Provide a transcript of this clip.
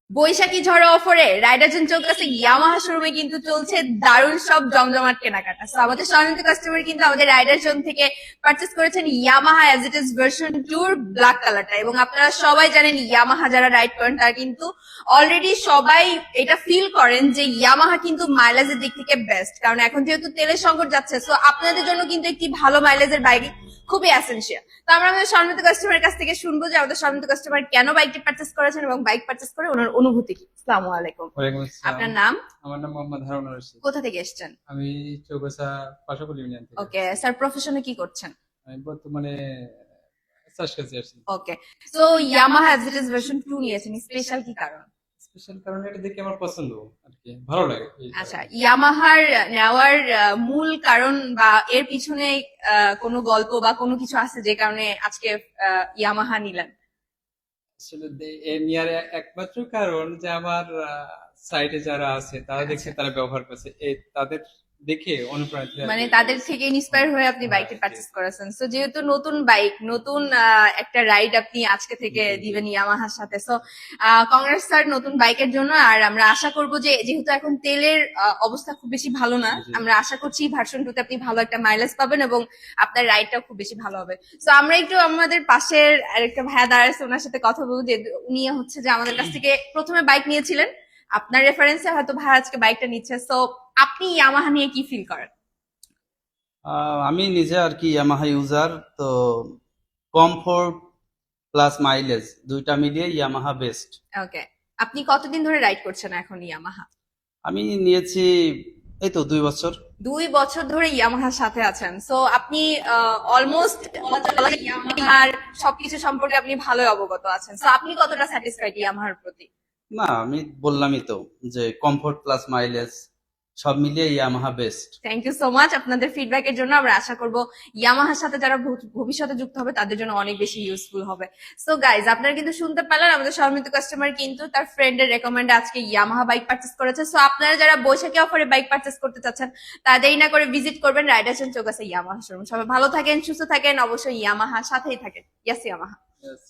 বৈশাখী ঝড় অফারে রাইডারজন চৌকাছে ইয়ামাহা শোরুমে কিন্তু চলছে দারুণ সব জমজমাট কেনাকাটা। তো আমাদের সম্মানিত কাস্টমার কিন্তু আমাদের রাইডারজন থেকে পারচেস করেছেন Yamaha as it is version 2 black কালারটা, এবং আপনারা সবাই জানেন ইয়ামাহা যারা রাইড করেন তারা কিন্তু অলরেডি সবাই এটা ফিল করেন যে ইয়ামাহা কিন্তু মাইলেজের দিক থেকে বেস্ট, কারণ এখন যেহেতু তেলের সংকট যাচ্ছে, সো আপনাদের জন্য কিন্তু একটি ভালো মাইলেজের বাইক খুবই এসেনশিয়াল। তো আমরা আমাদের সম্মানিত কাস্টমারের কাছ থেকে শুনবো যে আমাদের সম্মানিত কাস্টমার কেন বাইকটি পারচেস করেছেন এবং বাইক পারচেস করে ওনার অনুভূতি কি। আসসালামু আলাইকুম। ওয়ালাইকুম আসসালাম। আপনার নাম? আমার নাম মোহাম্মদ হারুন রশিদ। কোথা থেকে এসেছেন? আমি চৌগাছা পাশাপাশি ইউনিয়ন থেকে। ওকে স্যার, প্রফেশনে কি করছেন? আমি বর্তমানে চাষ কাজে আসছি। Okay, so Yamaha as it is version 2 নিয়েছেন, স্পেশাল কি কারণ? স্পেশাল কারণ এটা দেখে আমার পছন্দ আর কি, ভালো লাগে এই আচ্ছা, কারণে। ইয়ামাহার নেওয়ার মূল কারণ বা এর পিছনে কোনো গল্প বা কোনো কিছু আছে যে কারণে আজকে ইয়ামাহা নিলেন? আসলে এর নিয়ে একমাত্র কারণ যে আমার সাইটে যারা আছে তারা দেখছে, আচ্ছা। তারা ব্যবহার করছে, এই তাদের দেখে অনুপ্রাণিত হয়ে মানে আমি তাদের থেকে ইন্সপায়ার হয়ে আপনি বাইকটি হ্যাঁ, পারচেস করেছেন। সো যেহেতু নতুন বাইক, নতুন একটা রাইড আপনি আজকে থেকে জি, জি। দিবেন ইয়ামাহার সাথে, সো কংগ্রেস স্যার নতুন বাইকের জন্য। আর আমরা আশা করব যে যেহেতু এখন তেলের অবস্থা খুব বেশি ভালো না, জি। আমরা আশা করছি ভার্সন 2 তে আপনি ভালো একটা মাইলেজ পাবেন এবং আপনার রাইডটাও খুব বেশি ভালো হবে। সো আমরা একটু আমাদের পাশের আরেকটা ভাইয়া দাঁড়াচ্ছে, ওনার সাথে কথা বলবো যে উনি হচ্ছে যে আমাদের কাছ থেকে প্রথমে বাইক নিয়েছিলেন, আপনার রেফারেন্সে হয়তো ভাই আজকে বাইকটা নিচ্ছে। সো আপনি ইয়ামাহা নিয়ে কি ফিল করেন? আমি নিজে আর কি ইয়ামাহা ইউজার, তো কমফোর্ট প্লাস মাইলেজ দুইটা মিলিয়ে ইয়ামাহা বেস্ট। ওকে, আপনি কতদিন ধরে রাইড করছেন এখন ইয়ামাহা? আমি নিয়েছি এই তো 2 বছর। 2 বছর ধরে ইয়ামাহার সাথে আছেন, সো আপনি অলমোস্ট ইয়ামাহার সবকিছু সম্পর্কে আপনি ভালোই অবগত আছেন। সো আপনি কতটা স্যাটিসফাইড ইয়ামাহার প্রতি? না, আমি বললামই তো যে কমফোর্ট প্লাস মাইলেজ সব মিলিয়ে Yamaha best. Thank you so much আপনাদের ফিডব্যাকের জন্য। আমরা আশা করব ইয়ামাহার সাথে যারা ভবিষ্যতে যুক্ত হবে তাদের জন্য অনেক বেশি ইউজফুল হবে। সো গাইজ, আপনারা কিন্তু শুনতে পেলেন আমাদের সম্মানিত কাস্টমার কিন্তু তার ফ্রেন্ডের রেকমেন্ডে আজকে ইয়ামাহা বাইক পারচেস করেছে। সো আপনারা যারা বৈশাখী অফারে বাইক পারচেস করতে চাচ্ছেন তারা দেরি না করে ভিজিট করবেন রাইডারসন চৌকাছে ইয়ামাহা শোরুম। সবাই ভালো থাকেন, সুস্থ থাকেন, অবশ্যই ইয়ামাহার সাথেই থাকেন। ইয়াস ইয়ামাহা। Yes.